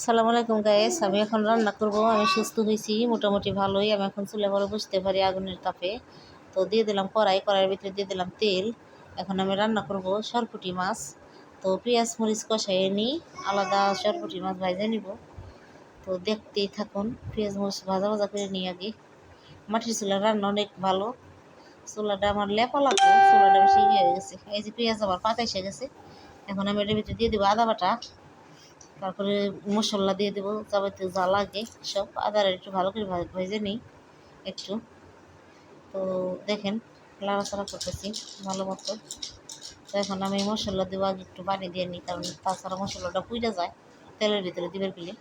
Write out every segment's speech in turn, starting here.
আসসালামু আলাইকুম গাইস, আমি এখন রান্না করব। আমি সুস্থ হয়েছি মোটামুটি ভালোই। আমি এখন চুলে পরে বসতে পারি আগুনের তাপে। তো দিয়ে দিলাম কড়াইয়ের ভিতরে দিয়ে দিলাম তেল। এখন আমি রান্না করব সরপুঁটি মাছ। তো পেঁয়াজ মরিচ কষাইয়ে নিই, আলাদা সরপুঁটি মাছ ভাজা নিব। তো দেখতেই থাকুন, পেঁয়াজ মরিচ ভাজা ভাজা করে নিই আগে। মাটির চুলার রান্না অনেক ভালো। চুলাটা আমার লেপা লাগবে, চুলাটা বেশি ইয়ে হয়ে গেছে। এই যে পেঁয়াজ আবার পাকা এসে গেছে। এখন আমি এটার ভিতরে দিয়ে দেবো আদা বাটা, তারপরে মশলা দিয়ে দেবো যাবতীয় যা লাগে সব। আদার একটু ভালো করে ভেজে নিই একটু। তো দেখেন লাড়াচাড়া করতেছি ভালো মতো। তো এখন আমি মশলা দেবো, আগে একটু পানি দিয়ে নিই, কারণ তাছাড়া মশলাটা পুড়ে যায় তেলের ভিতরে দিবার গেলে।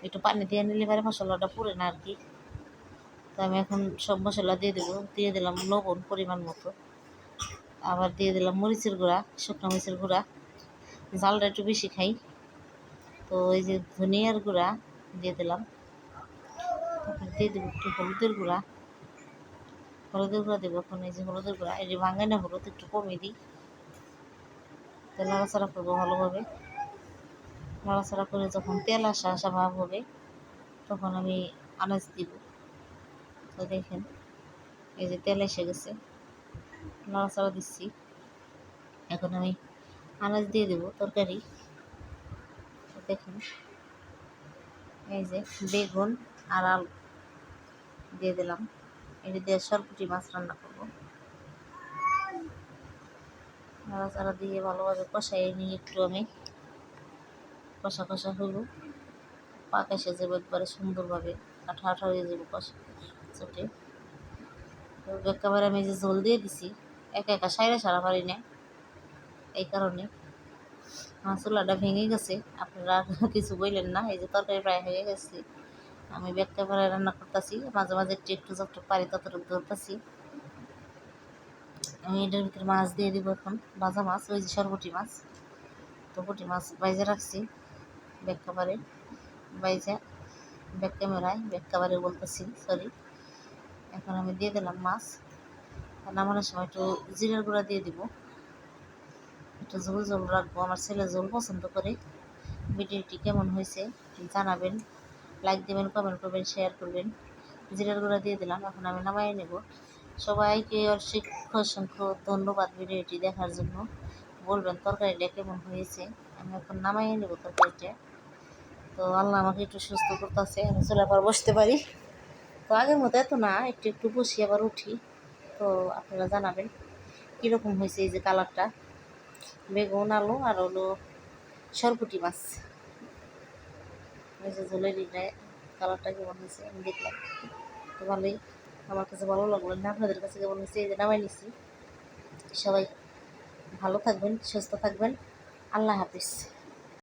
একটু পানি দিয়ে নিলে পরে মশলাটা পুড়ে না আর কি। তো আমি এখন সব মশলা দিয়ে দেবো। দিয়ে দিলাম লবণ পরিমাণ মতো, আবার দিয়ে দিলাম মরিচের গুঁড়া, শুকনো মরিচের গুঁড়া। ঝালটা একটু বেশি খাই। তো এই যে ধনিয়ার গুঁড়া দিয়ে দিলাম। তারপরে দিয়ে দেবো একটু হলুদের গুঁড়া দেবো এখন। এই যে হলুদের গুঁড়া, এই যে ভাঙাই না হলুদ একটু কমিয়ে দিই। তো নাড়াচাড়া করবো ভালোভাবে। নাড়াচাড়া করে যখন তেল আসা আসা ভাব হবে, তখন আমি আনাজ দিব। তো দেখেন এই যে তেল এসে গেছে, নাড়াচাড়া দিচ্ছি। এখন আমি আনাজ দিয়ে দেবো তরকারি। দেখুন এই যে বেগুন আর আলু দিয়ে দিলাম। এটা দিয়ে সরপুঁটি মাছ রান্না করবো। নাড়াচাড়া দিয়ে ভালোভাবে কষাই নিয়ে একটু আমি কষা কষা হলো, পাক এসে যাবে একবারে সুন্দরভাবে, আঠা আঠা হয়ে যাবে কষা চটে। তো একেবারে আমি যে ঝোল দিয়ে দিছি, একা একা সারা পারি না, এই কারণে আমার চুলাটা ভেঙে গেছে। আপনারা কিছু বললেন না। এই যে তরকারি প্রায় হয়ে গেছে, আমি একেবারে রান্না করতেছি, মাঝে মাঝে একটু একটু যতটুকু পারি ততটুকু ধরতেছি। আমি এটার ভিতরে মাছ দিয়ে দিব এখন, ভাজা মাছ, ওই যে সরপুঁটি মাছ। তো পুঁটি মাছ বাইজে রাখছি একেবারে, বাইজা ব্যাক ক্যামেরায় একেবারে বলতেছি সরি। এখন আমি দিয়ে দিলাম মাছ। নামানোর সময় একটু জিরার গুঁড়া দিয়ে দিব, একটু ঝোল ঝোল রাখবো। আমার ছেলে ঝোল পছন্দ করে। ভিডিওটি কেমন হয়েছে জানাবেন, লাইক দেবেন, কমেন্ট করবেন, শেয়ার করবেন। জিরার গুঁড়া দিয়ে দিলাম। এখন আমি নামাই নেব। সবাইকে অসংখ্য ধন্যবাদ ভিডিওটি দেখার জন্য। বলবেন তরকারিটা কেমন হয়েছে। আমি এখন নামাই নেব তরকারিটা। তো আল্লাহ আমাকে একটু সুস্থ করতেছে, আমি চলে আবার বসতে পারি। তো আগের মতো এত না, একটু একটু বসি আবার উঠি। তো আপনারা জানাবেন কীরকম হয়েছে। এই যে কালারটা, বেগুন আলু আর হলো সরপুঁটি মাছ, এই যে ঝোলের কালারটা কেমন হয়েছে আমি দেখলাম। তো ভালোই, আমার কাছে ভালো লাগলো না, আপনাদের কাছে কেমন হয়েছে। এই যে নামাই নিচ্ছি। সবাই ভালো থাকবেন, সুস্থ থাকবেন। আল্লাহ হাফিজ।